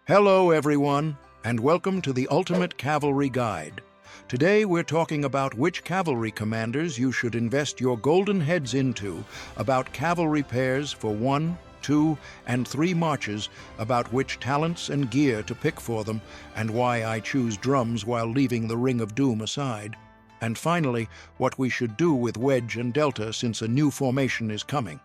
Hello everyone, and welcome to the Ultimate Cavalry Guide. Today we're talking about which cavalry commanders you should invest your golden heads into, about cavalry pairs for 1, 2, and 3 marches, about which talents and gear to pick for them, and why I choose drums while leaving the Ring of Doom aside. And finally, what we should do with wedge and delta since a new formation is coming.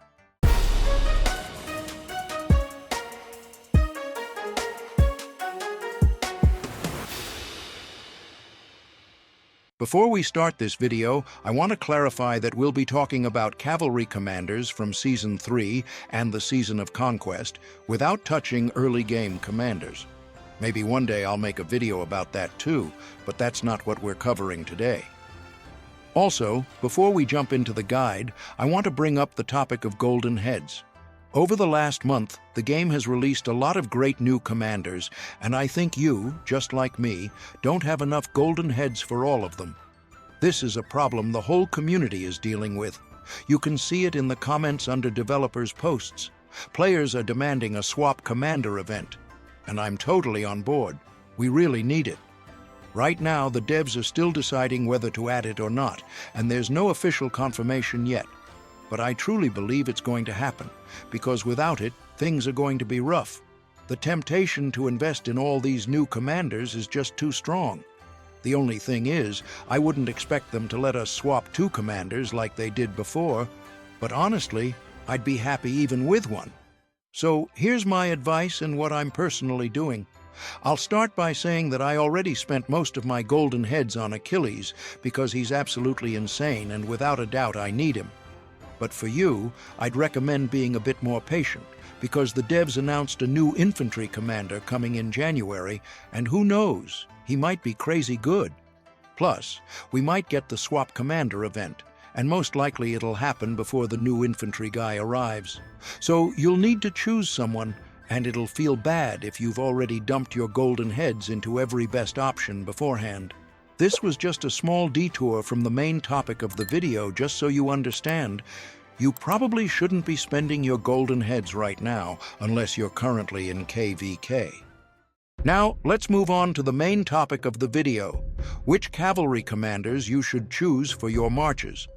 Before we start this video, I want to clarify that we'll be talking about cavalry commanders from Season 3 and the Season of Conquest without touching early game commanders. Maybe one day I'll make a video about that too, but that's not what we're covering today. Also, before we jump into the guide, I want to bring up the topic of golden heads. Over the last month, the game has released a lot of great new commanders, and I think you, just like me, don't have enough golden heads for all of them. This is a problem the whole community is dealing with. You can see it in the comments under developers' posts. Players are demanding a swap commander event, and I'm totally on board. We really need it. Right now, the devs are still deciding whether to add it or not, and there's no official confirmation yet. But I truly believe it's going to happen, because without it, things are going to be rough. The temptation to invest in all these new commanders is just too strong. The only thing is, I wouldn't expect them to let us swap 2 commanders like they did before, but honestly, I'd be happy even with one. So here's my advice and what I'm personally doing. I'll start by saying that I already spent most of my golden heads on Achilles because he's absolutely insane and without a doubt I need him. But for you, I'd recommend being a bit more patient, because the devs announced a new infantry commander coming in January, and who knows, he might be crazy good. Plus, we might get the swap commander event, and most likely it'll happen before the new infantry guy arrives. So you'll need to choose someone, and it'll feel bad if you've already dumped your golden heads into every best option beforehand. This was just a small detour from the main topic of the video, just so you understand. You probably shouldn't be spending your golden heads right now, unless you're currently in KVK. Now, let's move on to the main topic of the video, which cavalry commanders you should choose for your marches.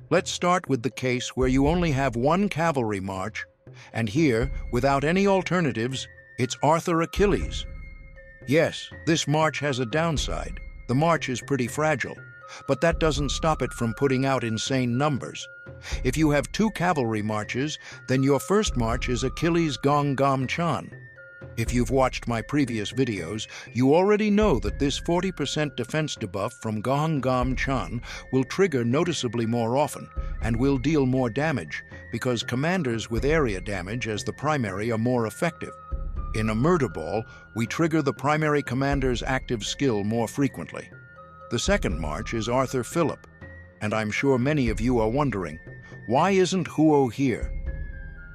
Let's start with the case where you only have 1 cavalry march, and here, without any alternatives, it's Arthur Achilles. Yes, this march has a downside. The march is pretty fragile, but that doesn't stop it from putting out insane numbers. If you have 2 cavalry marches, then your first march is Achilles Gong Gam Chan. If you've watched my previous videos, you already know that this 40% defense debuff from Gong Gam Chan will trigger noticeably more often and will deal more damage, because commanders with area damage as the primary are more effective. In a murder ball, we trigger the primary commander's active skill more frequently. The second march is Arthur Philip, and I'm sure many of you are wondering, why isn't Huo here?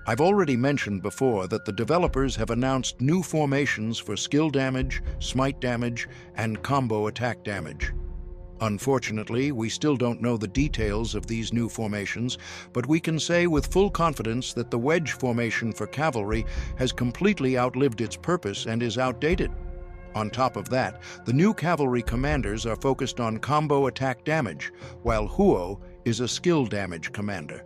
I've already mentioned before that the developers have announced new formations for skill damage, smite damage, and combo attack damage. Unfortunately, we still don't know the details of these new formations, but we can say with full confidence that the wedge formation for cavalry has completely outlived its purpose and is outdated. On top of that, the new cavalry commanders are focused on combo attack damage, while Huo is a skill damage commander.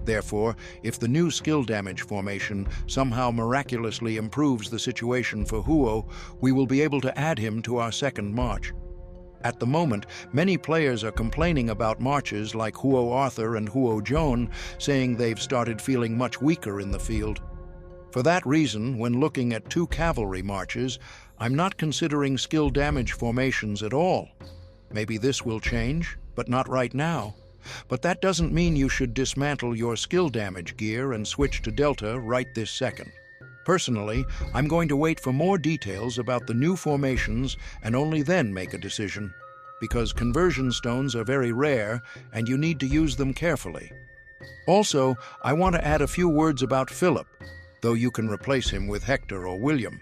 Therefore, if the new skill damage formation somehow miraculously improves the situation for Huo, we will be able to add him to our second march. At the moment, many players are complaining about marches like Huo Arthur and Huo Joan, saying they've started feeling much weaker in the field. For that reason, when looking at 2 cavalry marches, I'm not considering skill damage formations at all. Maybe this will change, but not right now. But that doesn't mean you should dismantle your skill damage gear and switch to Delta right this second. Personally, I'm going to wait for more details about the new formations and only then make a decision, because conversion stones are very rare and you need to use them carefully. Also, I want to add a few words about Philip, though you can replace him with Hector or William.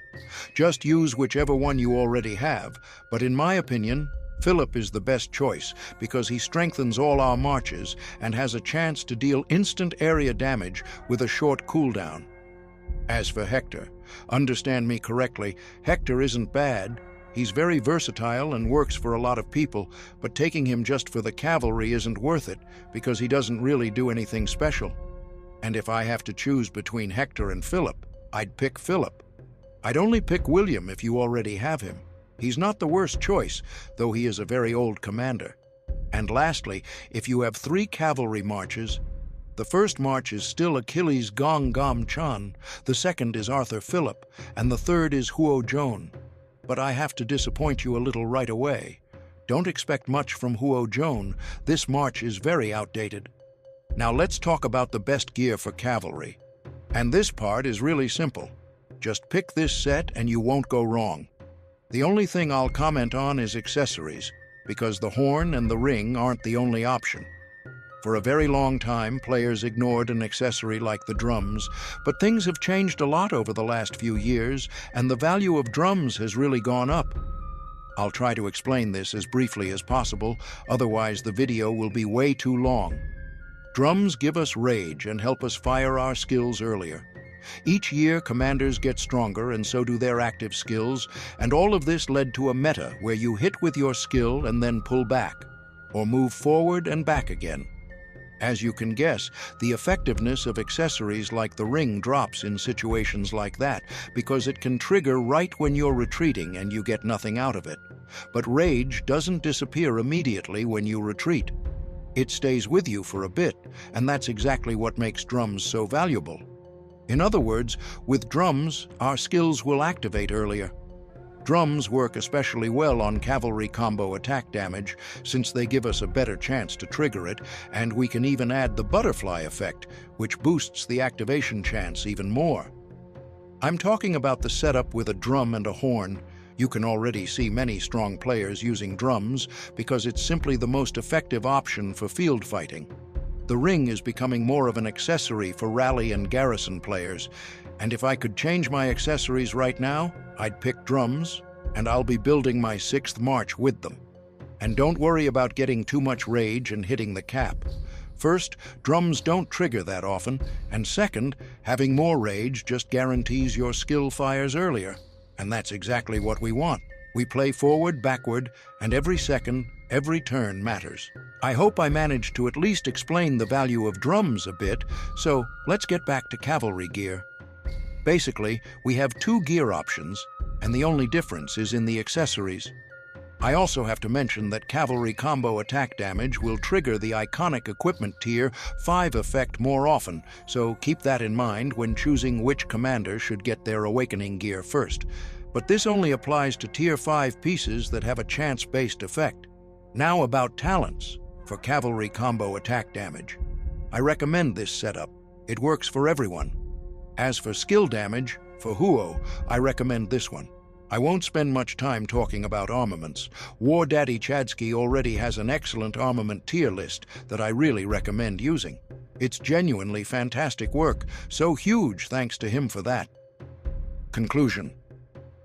Just use whichever one you already have, but in my opinion, Philip is the best choice because he strengthens all our marches and has a chance to deal instant area damage with a short cooldown. As for Hector, Understand me correctly, Hector isn't bad. He's very versatile and works for a lot of people, but taking him just for the cavalry isn't worth it because he doesn't really do anything special. And if I have to choose between Hector and Philip, I'd pick Philip. I'd only pick William if you already have him. He's not the worst choice, though he is a very old commander. And lastly, if you have 3 cavalry marches, the first march is still Achilles' Gong Gam Chan, the second is Arthur Philip, and the third is Huo Joan. But I have to disappoint you a little right away. Don't expect much from Huo Joan. This march is very outdated. Now let's talk about the best gear for cavalry. And this part is really simple. Just pick this set and you won't go wrong. The only thing I'll comment on is accessories, because the horn and the ring aren't the only option. For a very long time, players ignored an accessory like the drums, but things have changed a lot over the last few years, and the value of drums has really gone up. I'll try to explain this as briefly as possible, otherwise the video will be way too long. Drums give us rage and help us fire our skills earlier. Each year, commanders get stronger, and so do their active skills, and all of this led to a meta where you hit with your skill and then pull back, or move forward and back again. As you can guess, the effectiveness of accessories like the ring drops in situations like that because it can trigger right when you're retreating and you get nothing out of it. But rage doesn't disappear immediately when you retreat. It stays with you for a bit, and that's exactly what makes drums so valuable. In other words, with drums, our skills will activate earlier. Drums work especially well on cavalry combo attack damage, since they give us a better chance to trigger it, and we can even add the butterfly effect, which boosts the activation chance even more. I'm talking about the setup with a drum and a horn. You can already see many strong players using drums because it's simply the most effective option for field fighting. The ring is becoming more of an accessory for rally and garrison players, and if I could change my accessories right now, I'd pick drums, and I'll be building my 6th march with them. And don't worry about getting too much rage and hitting the cap. First, drums don't trigger that often, and second, having more rage just guarantees your skill fires earlier. And that's exactly what we want. We play forward, backward, and every second, every turn matters. I hope I managed to at least explain the value of drums a bit, so let's get back to cavalry gear. Basically, we have 2 gear options, and the only difference is in the accessories. I also have to mention that cavalry combo attack damage will trigger the iconic equipment tier 5 effect more often, so keep that in mind when choosing which commander should get their awakening gear first. But this only applies to tier 5 pieces that have a chance-based effect. Now about talents for cavalry combo attack damage. I recommend this setup. It works for everyone. As for skill damage, for Huo, I recommend this one. I won't spend much time talking about armaments. War Daddy Chadsky already has an excellent armament tier list that I really recommend using. It's genuinely fantastic work, so huge thanks to him for that. Conclusion.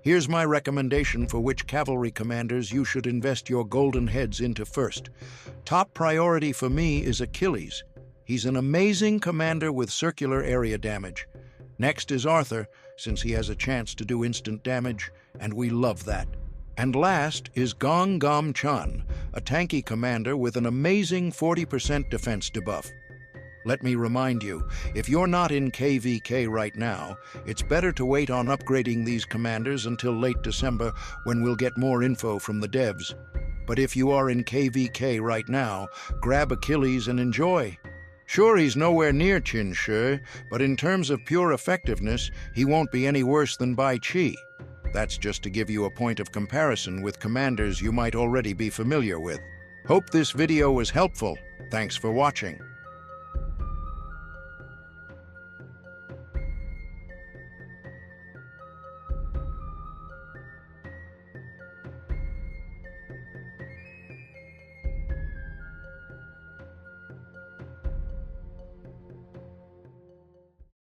Here's my recommendation for which cavalry commanders you should invest your golden heads into first. Top priority for me is Achilles. He's an amazing commander with circular area damage. Next is Arthur, since he has a chance to do instant damage, and we love that. And last is Gong Gam Chan, a tanky commander with an amazing 40% defense debuff. Let me remind you, if you're not in KVK right now, it's better to wait on upgrading these commanders until late December when we'll get more info from the devs. But if you are in KVK right now, grab Achilles and enjoy. Sure, he's nowhere near Qin Shi, but in terms of pure effectiveness, he won't be any worse than Bai Qi. That's just to give you a point of comparison with commanders you might already be familiar with. Hope this video was helpful. Thanks for watching.